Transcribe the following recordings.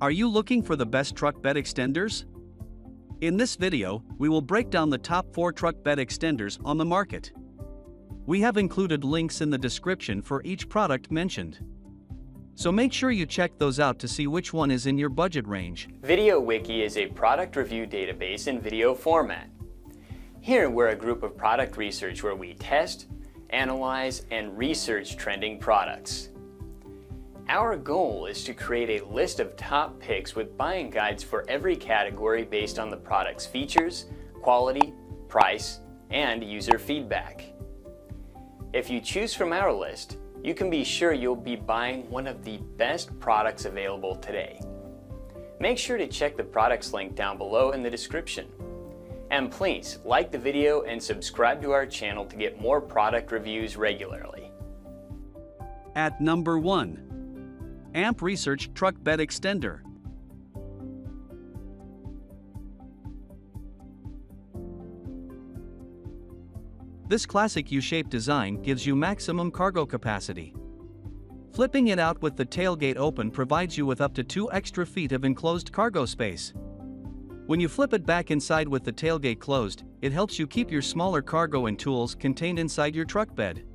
Are you looking for the best truck bed extenders? In this video, we will break down the top 4 truck bed extenders on the market. We have included links in the description for each product mentioned. So make sure you check those out to see which one is in your budget range. VideoWiki is a product review database in video format. Here we're a group of product research where we test, analyze, and research trending products. Our goal is to create a list of top picks with buying guides for every category based on the product's features, quality, price, and user feedback. If you choose from our list, you can be sure you'll be buying one of the best products available today. Make sure to check the products link down below in the description. And please like the video and subscribe to our channel to get more product reviews regularly. At number 1. AMP Research Truck Bed Extender. This classic U-shaped design gives you maximum cargo capacity. Flipping it out with the tailgate open provides you with up to 2 extra feet of enclosed cargo space. When you flip it back inside with the tailgate closed, it helps you keep your smaller cargo and tools contained inside your truck bed.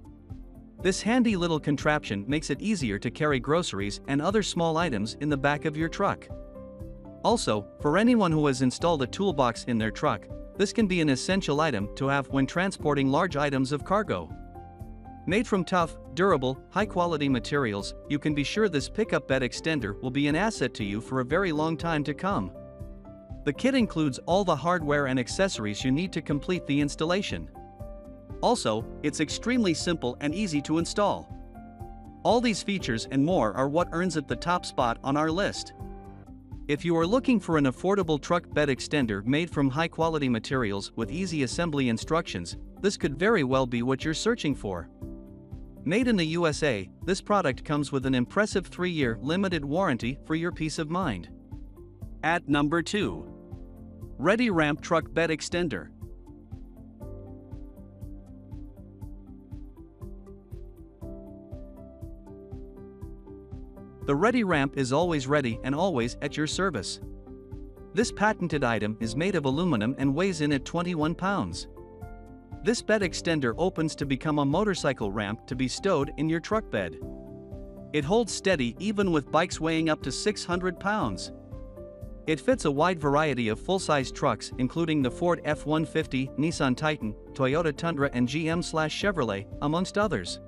This handy little contraption makes it easier to carry groceries and other small items in the back of your truck. Also, for anyone who has installed a toolbox in their truck, this can be an essential item to have when transporting large items of cargo. Made from tough, durable, high-quality materials, you can be sure this pickup bed extender will be an asset to you for a very long time to come. The kit includes all the hardware and accessories you need to complete the installation. Also, it's extremely simple and easy to install. All these features and more are what earns it the top spot on our list. If you are looking for an affordable truck bed extender made from high-quality materials with easy assembly instructions, this could very well be what you're searching for. Made in the USA, this product comes with an impressive 3-year limited warranty for your peace of mind. At number 2. ReadyRamp Truck Bed Extender. The ReadyRamp is always ready and always at your service. This patented item is made of aluminum and weighs in at 21 pounds. This bed extender opens to become a motorcycle ramp to be stowed in your truck bed. It holds steady even with bikes weighing up to 600 pounds. It fits a wide variety of full-size trucks including the Ford F-150, Nissan Titan, Toyota Tundra and GM/Chevrolet, amongst others.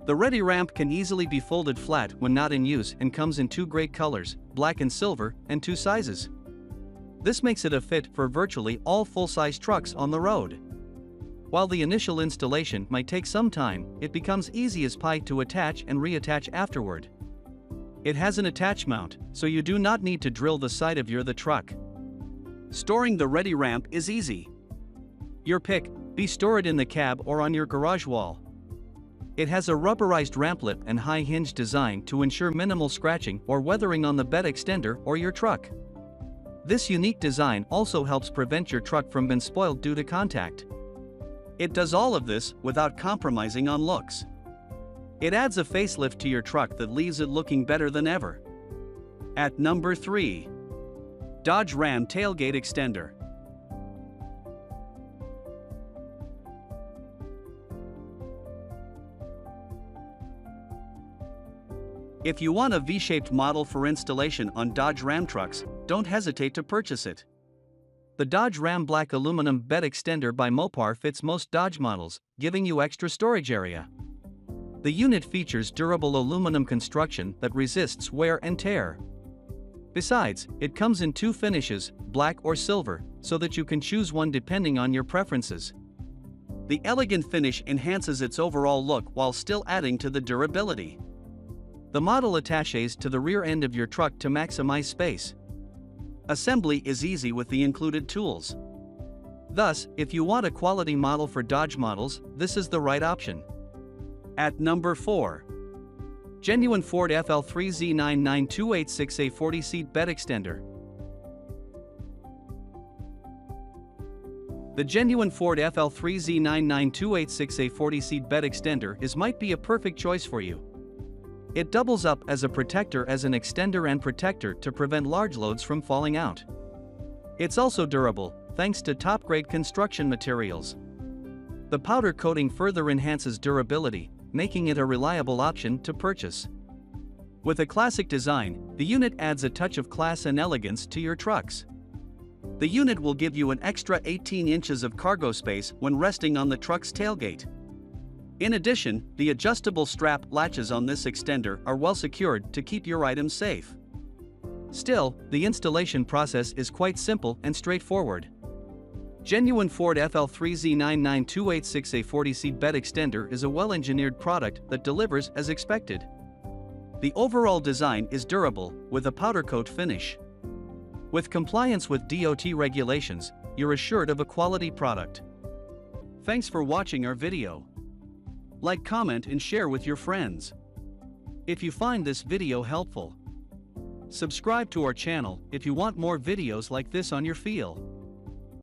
The ReadyRamp can easily be folded flat when not in use and comes in 2 great colors, black and silver, and 2 sizes. This makes it a fit for virtually all full-size trucks on the road. While the initial installation might take some time, it becomes easy as pie to attach and reattach afterward. It has an attach mount, so you do not need to drill the side of the truck. Storing the ReadyRamp is easy. Your pick, store it in the cab or on your garage wall. It has a rubberized ramp lip and high hinge design to ensure minimal scratching or weathering on the bed extender or your truck. This unique design also helps prevent your truck from being spoiled due to contact. It does all of this without compromising on looks. It adds a facelift to your truck that leaves it looking better than ever. At number 3. Dodge Ram Tailgate Extender. If you want a V-shaped model for installation on Dodge Ram trucks, don't hesitate to purchase it. The Dodge Ram Black Aluminum Bed Extender by Mopar fits most Dodge models, giving you extra storage area. The unit features durable aluminum construction that resists wear and tear. Besides, it comes in 2 finishes, black or silver, so that you can choose one depending on your preferences. The elegant finish enhances its overall look while still adding to the durability. The model attaches to the rear end of your truck to maximize space. Assembly is easy with the included tools. Thus, if you want a quality model for Dodge models, this is the right option. At number 4. Genuine Ford FL3Z99286A 40-seat bed extender. The genuine Ford FL3Z99286A 40-seat bed extender might be a perfect choice for you. It doubles up as a protector, as an extender and protector to prevent large loads from falling out. It's also durable, thanks to top-grade construction materials. The powder coating further enhances durability, making it a reliable option to purchase. With a classic design, the unit adds a touch of class and elegance to your trucks. The unit will give you an extra 18 inches of cargo space when resting on the truck's tailgate. In addition, the adjustable strap latches on this extender are well secured to keep your items safe. Still, the installation process is quite simple and straightforward. Genuine Ford FL3Z99286A 40-seat bed extender is a well-engineered product that delivers as expected. The overall design is durable, with a powder coat finish. With compliance with DOT regulations, you're assured of a quality product. Thanks for watching our video. Like, comment and share with your friends. If you find this video helpful, subscribe to our channel if you want more videos like this on your feel.